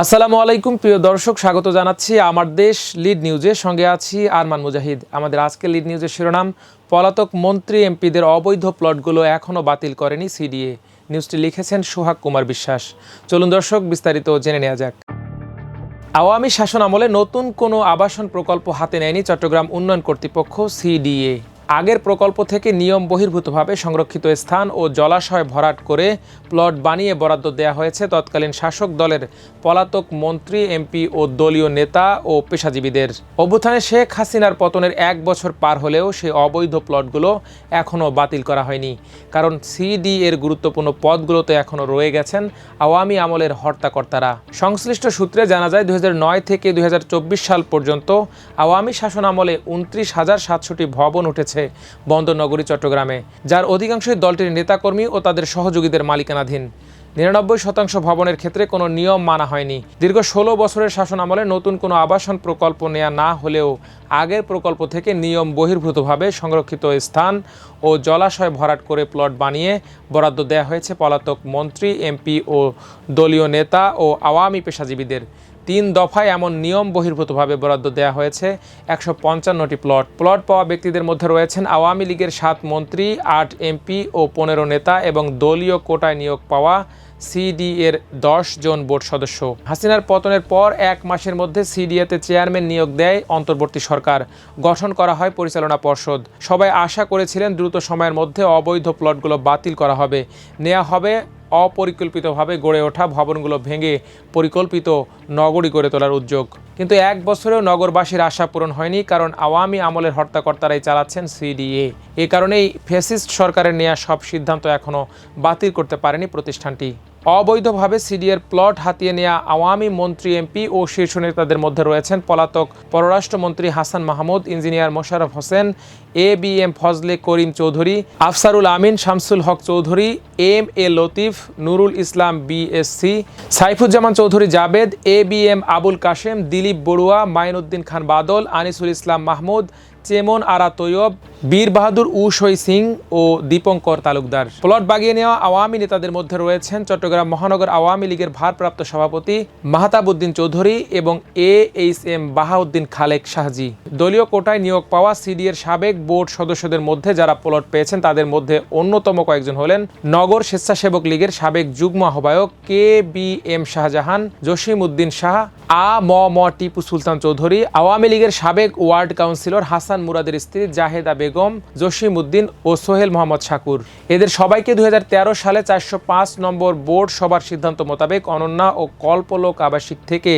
আসসালামু আলাইকুম প্রিয় দর্শক, স্বাগত জানাচ্ছি আমার দেশ লিড নিউজের সঙ্গে আছি আরমান মুজাহিদ। আমাদের আজকের লিড নিউজের শিরোনাম, পলাতক মন্ত্রী এমপিদের অবৈধ প্লটগুলো এখনও বাতিল করেনি সিডিএ। নিউজটি লিখেছেন সোহাগ কুমার বিশ্বাস। চলুন দর্শক বিস্তারিত জেনে নেওয়া যাক। আওয়ামী শাসন আমলে নতুন কোনো আবাসন প্রকল্প হাতে নেয়নি চট্টগ্রাম উন্নয়ন কর্তৃপক্ষ সিডিএ। আগের প্রকল্প থেকে নিয়ম বহির্ভূতভাবে সংরক্ষিত স্থান ও জলাশয় ভরাট করে প্লট বানিয়ে বরাদ্দ দেওয়া হয়েছে তৎকালীন শাসক দলের পলাতক মন্ত্রী, এমপি ও দলীয় নেতা ও পেশাজীবীদের। অভ্যুত্থানে শেখ হাসিনার পতনের 1 বছর পার হলেও সেই অবৈধ প্লটগুলো এখনও বাতিল করা হয়নি, কারণ সিডিএর গুরুত্বপূর্ণ পদগুলোতে এখনও রয়ে গেছেন আওয়ামী আমলের হর্তাকর্তারা। সংশ্লিষ্ট সূত্রে জানা যায় 2009 থেকে 2024 সাল পর্যন্ত আওয়ামী শাসন আমলে 29,700টি ভবন উঠেছে বন্দরনগরী চট্টগ্রামে, যার অধিকাংশই দলটির নেতাকর্মী ও তাদের সহযোগীদের মালিকানাধীন। 99% ভবনের ক্ষেত্রে কোনো নিয়ম মানা হয়নি। দীর্ঘ 16 বছরের শাসন আমলে নতুন কোনো আবাসন প্রকল্প নেওয়া না হলেও আগের প্রকল্প থেকে নিয়ম বহির্ভূতভাবে সংরক্ষিত স্থান ও জলাশয় ভরাট করে প্লট বানিয়ে বরাদ্দ দেওয়া হয়েছে পলাতক মন্ত্রী, এমপি ও দলীয় নেতা ও আওয়ামী পেশাজীবীদের। 3 দফায় এমন নিয়ম বহির্ভূতভাবে বরাদ্দ দেওয়া হয়েছে 155টি প্লট পাওয়া ব্যক্তিদের মধ্যে রয়েছেন আওয়ামী লীগের 7 মন্ত্রী, 8 এমপি ও 15 নেতা এবং দলীয় কোটায় নিয়োগ পাওয়া সিডিএর 10 জন বোর্ড সদস্য। হাসিনার পতনের পর 1 মাসের মধ্যে সিডিএতে চেয়ারম্যান নিয়োগ দেয় অন্তর্বর্তী সরকার। গঠন করা হয় পরিচালনা পর্ষদ। সবাই আশা করেছিলেন দ্রুত সময়ের মধ্যে অবৈধ প্লটগুলো বাতিল করা হবে, নেওয়া হবে অপরিকল্পিতভাবে গড়ে ওঠা ভবনগুলো ভেঙে পরিকল্পিত নগরী গড়ে তোলার উদ্যোগ। কিন্তু 1 বছরেও নগরবাসীর আশা পূরণ হয়নি, কারণ আওয়ামী আমলের হর্তাকর্তারাই চালাচ্ছেন সিডিএ। এ কারণেই ফ্যাসিস্ট সরকারের নেওয়া সব সিদ্ধান্ত এখনও বাতিল করতে পারেনি প্রতিষ্ঠানটি। অবৈধভাবে সিডিএর প্লট হাতিয়ে নেওয়া আওয়ামী মন্ত্রী, এমপি ও শীর্ষ নেতাদের মধ্যে রয়েছেন পলাতক পররাষ্ট্রমন্ত্রী হাসান মাহমুদ, ইঞ্জিনিয়ার মোশাররফ হোসেন, এবিএম ফজলে করিম চৌধুরী, আফসারুল আমিন, Shamsul Haque Chowdhury, MA Latif, Nurul Islam BSc, Saifuzzaman Chowdhury Jabed, ABM Abul Kashem, Dilip Barua, Mainuddin খান বাদল, আনিসুল ইসলাম মাহমুদ, চেমন আরা তৈয়ব, বীর বাহাদুর উশই সিং ও দীপঙ্কর তালুকদার। প্লট বাগিয়ে নেওয়া আওয়ামী নেতাদের মধ্যে রয়েছেন চট্টগ্রাম মহানগর আওয়ামী লীগের ভারপ্রাপ্ত সভাপতি মাহতাবউদ্দিন চৌধুরী এবং এইচএম বাহাউদ্দিন খালেক শাহজি। দলীয় কোটায় নিয়োগ পাওয়া সিডিএর সাবেক বোর্ড সদস্যদের মধ্যে যারা প্লট পেয়েছেন তাদের মধ্যে অন্যতম কয়েকজন হলেন নগর স্বেচ্ছাসেবক লীগের সাবেক যুগ্ম আহ্বায়ক KBM শাহজাহান, জসিম উদ্দিন শাহ, ম টিপু সুলতান চৌধুরী, আওয়ামী লীগের সাবেক ওয়ার্ড কাউন্সিলর হাসান মুরাদের স্ত্রী জাহেদা বেগম, জসিম উদ্দিন ও সোহেল মোহাম্মদ শাকুর। এদের সবাইকে 2013 সালে 405 নম্বর বোর্ড সভার সিদ্ধান্ত মোতাবেক অনন্যা ও কল্পলোক আবাসিক থেকে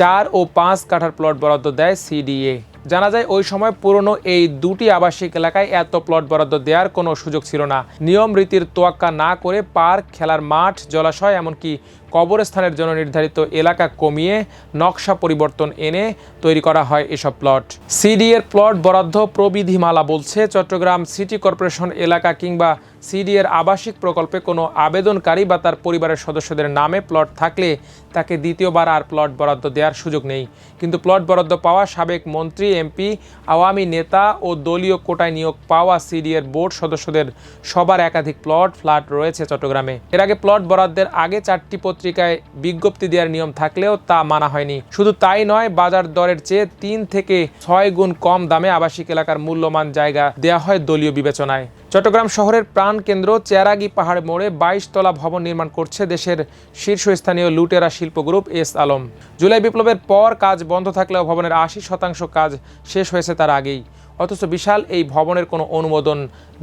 4 ও 5 কাঠার প্লট বরাদ্দ দেয় সিডিএ। জানা যায় ওই সময় পুরনো এই 2টি আবাসিক এলাকায় এত প্লট বরাদ্দ দেওয়ার কোনো সুযোগ ছিল না। নিয়ম রীতির তোয়াক্কা না করে পার্ক, খেলার মাঠ, জলাশয় এমনকি কবরস্থানের জন্য নির্ধারিত এলাকা কমিয়ে নকশা পরিবর্তন এনে তৈরি করা হয় এসব প্লট। সিডিএর প্লট বরাদ্দ প্রবিধিমালা বলছে, চট্টগ্রাম সিটি কর্পোরেশন এলাকা কিংবা সিডিএর আবাসিক প্রকল্পে কোনো আবেদনকারী বা তার পরিবারের সদস্যদের নামে প্লট থাকলে তাকে দ্বিতীয়বার আর প্লট বরাদ্দ দেওয়ার সুযোগ নেই। কিন্তু প্লট বরাদ্দ পাওয়া সাবেক মন্ত্রী, এমপি, আওয়ামী নেতা ও দলীয় কোটায় নিয়োগ পাওয়া সিডিএর বোর্ড সদস্যদের সবার একাধিক ফ্ল্যাট রয়েছে চট্টগ্রামে। এর আগে প্লট বরাদ্দের আগে 4টি পত্রিকায় বিজ্ঞপ্তি দেওয়ার নিয়ম থাকলেও তা মানা হয়নি। শুধু তাই নয়, বাজার দরের চেয়ে 3 থেকে 6 গুণ কম দামে আবাসিক এলাকার মূল্যমান জায়গা দেওয়া হয় দলীয় বিবেচনায়। চট্টগ্রাম শহরের প্রাণকেন্দ্র চেরাগি পাহাড় মোড়ে 22 তলা ভবন নির্মাণ করছে দেশের শীর্ষস্থানীয় লুটেরা শিল্প গ্রুপ এস আলম। জুলাই বিপ্লবের পর কাজ বন্ধ থাকলেও ভবনের 80% কাজ শেষ হয়েছে তার আগেই। অথচ বিশাল এই ভবনের কোনো অনুমোদন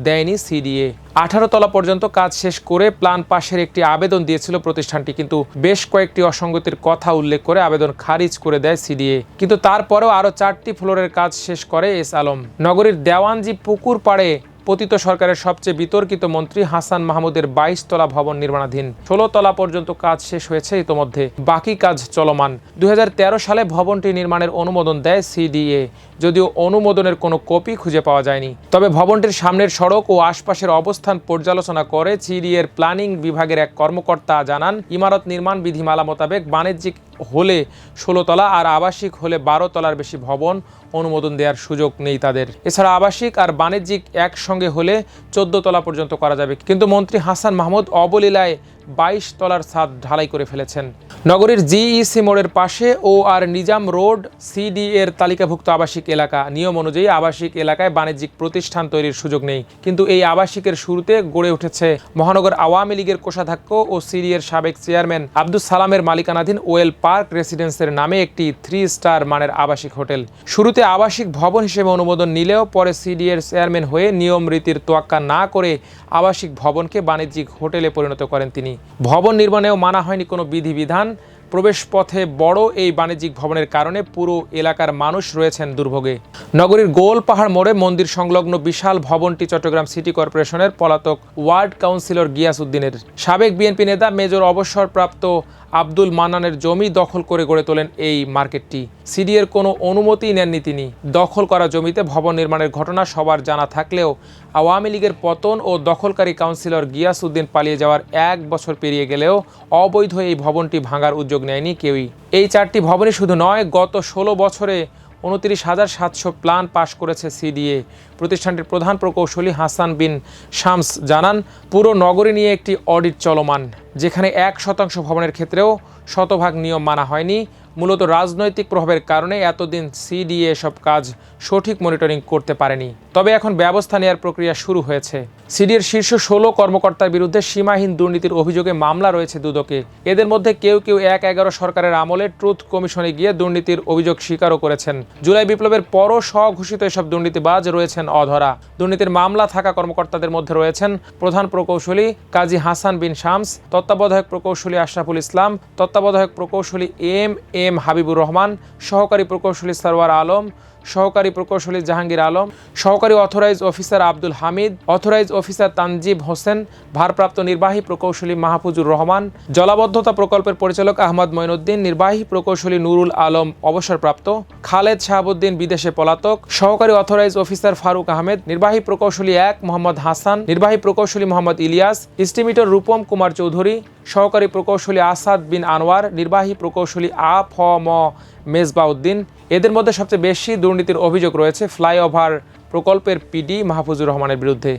দেয়নি সিডিএ। 18 তলা পর্যন্ত কাজ শেষ করে প্ল্যান পাশের একটি আবেদন দিয়েছিল প্রতিষ্ঠানটি, কিন্তু বেশ কয়েকটি অসঙ্গতির কথা উল্লেখ করে আবেদন খারিজ করে দেয় সিডিএ। কিন্তু তারপরেও আরও 4টি ফ্লোরের কাজ শেষ করে এস আলম। নগরীর দেওয়ানজি পুকুর পাড়ে পতিত সরকারের সবচেয়ে বিতর্কিত মন্ত্রী হাসান মাহমুদের 22 তলা ভবন নির্মাণাধীন। 16 তলা পর্যন্ত কাজ শেষ হয়েছে ইতোমধ্যে, বাকি কাজ চলমান। 2013 সালে ভবনটি নির্মাণের অনুমোদন দেয় সিডিএ, যদিও অনুমোদনের কোনো কপি খুঁজে পাওয়া যায়নি। তবে ভবনটির সামনের সড়ক ও আশপাশের অবস্থান পর্যালোচনা করে সিডিএর প্ল্যানিং বিভাগের এক কর্মকর্তা জানান, ইমারত নির্মাণ বিধিমালা মোতাবেক বাণিজ্যিক হলে 16 তলা আর আবাসিক হলে 12 তলার বেশি ভবন অনুমোদন দেওয়ার সুযোগ নেই তাদের। এছাড়া আবাসিক আর বাণিজ্যিক একসঙ্গে হলে 14 তলা পর্যন্ত করা যাবে। কিন্তু মন্ত্রী হাসান মাহমুদ অবলীলায় 22 তলার ছাদ ঢালাই করে ফেলেছেন। নগরীর জিইসি মোড়ের পাশে ও আর নিজাম রোড সিডি এর তালিকাভুক্ত আবাসিক এলাকা। নিয়ম অনুযায়ী আবাসিক এলাকায় বাণিজ্যিক প্রতিষ্ঠান তৈরির সুযোগ নেই, কিন্তু এই আবাসিকের শুরুতে গড়ে উঠেছে মহানগর আওয়ামী লীগের কোষাধ্যক্ষ ও সিডি এর সাবেক চেয়ারম্যান আব্দুস সালামের মালিকানাধীন ওয়েল পার্ক রেসিডেন্সের নামে একটি 3 স্টার মানের আবাসিক হোটেল। শুরুতে আবাসিক ভবন হিসেবে অনুমোদন নিলেও পরে সিডি এর চেয়ারম্যান হয়ে নিয়ম রীতির তোয়াক্কা না করে আবাসিক ভবনকে বাণিজ্যিক হোটেলে পরিণত করেন তিনি। ভবন নির্মাণেও মানা হয়নি কোনো বিধিবিধান। প্রবেশপথে বড় এই বাণিজ্যিক ভবনের কারণে পুরো এলাকার মানুষ রয়েছেন দুর্ভোগে। নগরীর গোলপাহাড় মোড়ে মন্দির সংলগ্ন বিশাল ভবনটি চট্টগ্রাম সিটি কর্পোরেশনের পলাতক ওয়ার্ড কাউন্সিলর গিয়াস উদ্দিনের। সাবেক বিএনপি নেতা মেজর অবসরপ্রাপ্ত আব্দুল মান্নানের জমি দখল করে গড়ে তোলেন এই মার্কেটটি। সিডি এর কোনো অনুমতি নেননি তিনি। দখল করা জমিতে ভবন নির্মাণের ঘটনা সবার জানা থাকলেও আওয়ামী লীগের পতন ও দখলকারী কাউন্সিলর গিয়াস উদ্দিন পালিয়ে যাওয়ার 1 বছর পেরিয়ে গেলেও অবৈধ এই ভবনটি ভাঙার উদ্যোগ নেয়নি কেউই। এই 4টি ভবনই শুধু নয়, গত 16 বছরে 29,700 প্ল্যান পাশ করেছে সিডিএ। প্রতিষ্ঠানটির প্রধান প্রকৌশলী হাসান বিন শামস জানান, পুরো নগরী নিয়ে একটি অডিট চলমান, যেখানে 1% ভবনের ক্ষেত্রেও শতভাগ নিয়ম মানা হয়নি। মূলত রাজনৈতিক প্রভাবের কারণে এতদিন সিডিএ এসব কাজ সঠিক মনিটরিং করতে পারেনি। তবে এখন ব্যবস্থা নেওয়ার প্রক্রিয়া শুরু হয়েছে। সিডিএর শীর্ষ 16 কর্মকর্তার বিরুদ্ধে সীমাহীন দুর্নীতির অভিযোগে মামলা রয়েছে দুদকে। এদের মধ্যে কেউ কেউ 1/11 সরকারের আমলে ট্রুথ কমিশনে গিয়ে দুর্নীতির অভিযোগ স্বীকারও করেছেন। জুলাই বিপ্লবের পরও স্বঘোষিত এসব দুর্নীতিবাজ রয়েছেন অধরা। দুর্নীতির মামলা থাকা কর্মকর্তাদের মধ্যে রয়েছেন প্রধান প্রকৌশলী কাজী হাসান বিন শামস, তত্ত্বাবধায়ক প্রকৌশলী আশরাফুল ইসলাম, তত্ত্বাবধায়ক প্রকৌশলী এম হাবিবুর রহমান, সহকারী প্রকৌশলী সরওয়ার আলম, সহকারী প্রকৌশলী জাহাঙ্গীর আলম, সহকারী authorize officer Abdul Hamid, authorize officer Tanjib Hossain, ভারপ্রাপ্ত নির্বাহী প্রকৌশলী মাহফুজুর রহমান, জলাবদ্ধতা প্রকল্পের পরিচালক আহমদ মঈনুদ্দিন, নির্বাহী প্রকৌশলী নুরুল আলম অবসরপ্রাপ্ত, খালেদ শাহাবুদ্দিন বিদেশে পলাতক, সহকারী অথরাইজ অফিসার ফারুক আহমেদ, নির্বাহী প্রকৌশলী 1 মোহাম্মদ হাসান, নির্বাহী প্রকৌশলী মোহাম্মদ ইলিয়াস, এস্টিমেটর রূপম কুমার চৌধুরী, সহকারী প্রকৌশলী আসাদ বিন আনোয়ার, নির্বাহী প্রকৌশলী আ.ফ.ম. মেজবাউদ্দিন। এদের মধ্যে সবচেয়ে বেশি দুর্নীতির অভিযোগ রয়েছে ফ্লাইওভার প্রকল্পের পিডি মাহফুজুর রহমানের বিরুদ্ধে।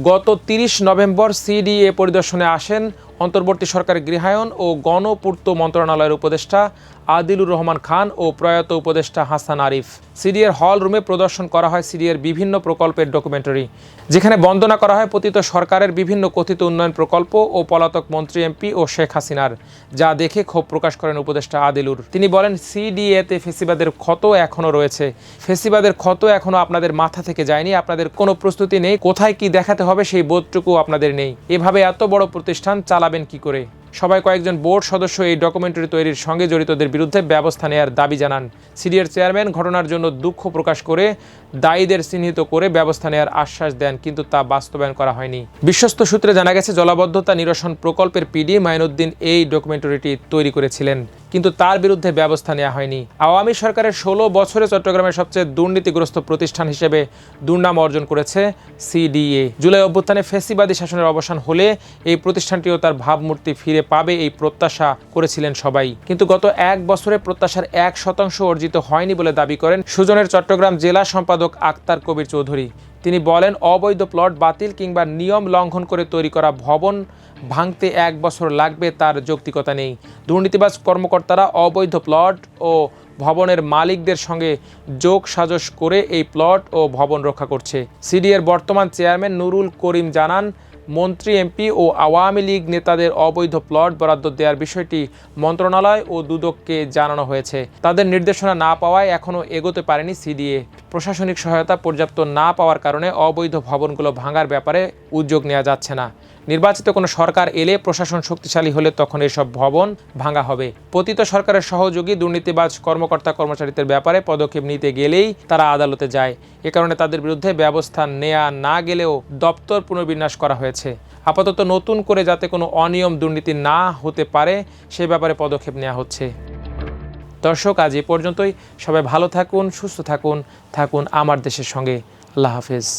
গত 30 নভেম্বর সিডিএ পরিদর্শনে আসেন অন্তর্বর্তী সরকারের গৃহায়ন ও গণপূর্ত মন্ত্রণালয়ের উপদেষ্টা আদিলুর রহমান খান ও প্রয়াত উপদেষ্টা হাসান আরিফ। সিডিএর হল রুমে প্রদর্শন করা হয় সিডিএর বিভিন্ন প্রকল্পের ডকুমেন্টারি, যেখানে বন্দনা করা হয় পতিত সরকারের বিভিন্ন কথিত উন্নয়ন প্রকল্প ও পলাতক মন্ত্রী এমপি ও শেখ হাসিনার, যা দেখে ক্ষোভ প্রকাশ করেন উপদেষ্টা আদিলুর। তিনি বলেন, সিডিএতে ফেসিবাদের ক্ষত এখনও রয়েছে। ফেসিবাদের ক্ষত এখনও আপনাদের মাথা থেকে যায়নি। আপনাদের কোনো প্রস্তুতি নেই, কোথায় কি দেখাতে হবে সেই বোধটুকু আপনাদের নেই। এভাবে এত বড় প্রতিষ্ঠান চালাবেন কি করে? সবাই কয়েকজন বোর্ড সদস্য এই ডকুমেন্টারি তৈরির সঙ্গে জড়িতদের বিরুদ্ধে ব্যবস্থা নেওয়ার দাবি জানান। সিডিএর চেয়ারম্যান ঘটনার জন্য দুঃখ প্রকাশ করে দায়ীদের চিহ্নিত করে ব্যবস্থা নেওয়ার আশ্বাস দেন, কিন্তু তা বাস্তবায়ন করা হয়নি। বিশ্বস্ত সূত্রে জানা গেছে, জলাবদ্ধতা নিরসন প্রকল্পের পিডি মাইনুদ্দিন এই ডকুমেন্টারিটি তৈরি করেছিলেন, কিন্তু তার বিরুদ্ধে ব্যবস্থা নেওয়া হয়নি। আওয়ামী সরকারের 16 বছরে চট্টগ্রামের সবচেয়ে দুর্নীতিগ্রস্ত প্রতিষ্ঠান হিসেবে দুর্নাম অর্জন করেছে সিডিএ। জুলাই অভ্যুত্থানে ফ্যাসিবাদী শাসনের অবসান হলে এই প্রতিষ্ঠানটিও তার ভাবমূর্তি ফিরে পাবে এই প্রত্যাশা করেছিলেন সবাই, কিন্তু গত 1 বছরে প্রত্যাশার 1% অর্জিত হয়নি বলে দাবি করেন সুজনের চট্টগ্রাম জেলা সম্পাদক আক্তার কবির চৌধুরী। তিনি বলেন, অবৈধ প্লট বাতিল কিংবা নিয়ম লঙ্ঘন করে তৈরি করা ভবন ভাঙতে 1 বছর লাগবে তার যৌক্তিকতা নেই। দুর্নীতিবাজ কর্মকর্তারা অবৈধ প্লট ও ভবনের মালিকদের সঙ্গে যোগ সাজশ করে এই প্লট ও ভবন রক্ষা করছে। সিডিএর বর্তমান চেয়ারম্যান নুরুল করিম জানান, মন্ত্রী এমপি ও আওয়ামী লীগ নেতাদের অবৈধ প্লট বরাদ্দ দেওয়ার বিষয়টি মন্ত্রণালয় ও দুদককে জানানো হয়েছে। তাদের নির্দেশনা না পাওয়ায় এখনও এগোতে পারেনি সিডিএ। প্রশাসনিক সহায়তা পর্যাপ্ত না পাওয়ার কারণে অবৈধ ভবনগুলো ভাঙার ব্যাপারে উদ্যোগ নেওয়া যাচ্ছে না। নির্বাচিত কোনো সরকার এলে, প্রশাসন শক্তিশালী হলে তখন এসব ভবন ভাঙা হবে। পতিত সরকারের সহযোগী দুর্নীতিবাজ কর্মকর্তা কর্মচারীদের ব্যাপারে পদক্ষেপ নিতে গেলেই তারা আদালতে যায়। এ কারণে তাদের বিরুদ্ধে ব্যবস্থা নেওয়া না গেলেও দপ্তর পুনর্বিন্যাস করা হয়েছে। আপাতত নতুন করে যাতে কোনো অনিয়ম দুর্নীতি না হতে পারে সে ব্যাপারে পদক্ষেপ নেওয়া হচ্ছে। দর্শক, আজ এ পর্যন্তই। সবাই ভালো থাকুন, সুস্থ থাকুন, থাকুন আমার দেশের সঙ্গে। আল্লাহ হাফেজ।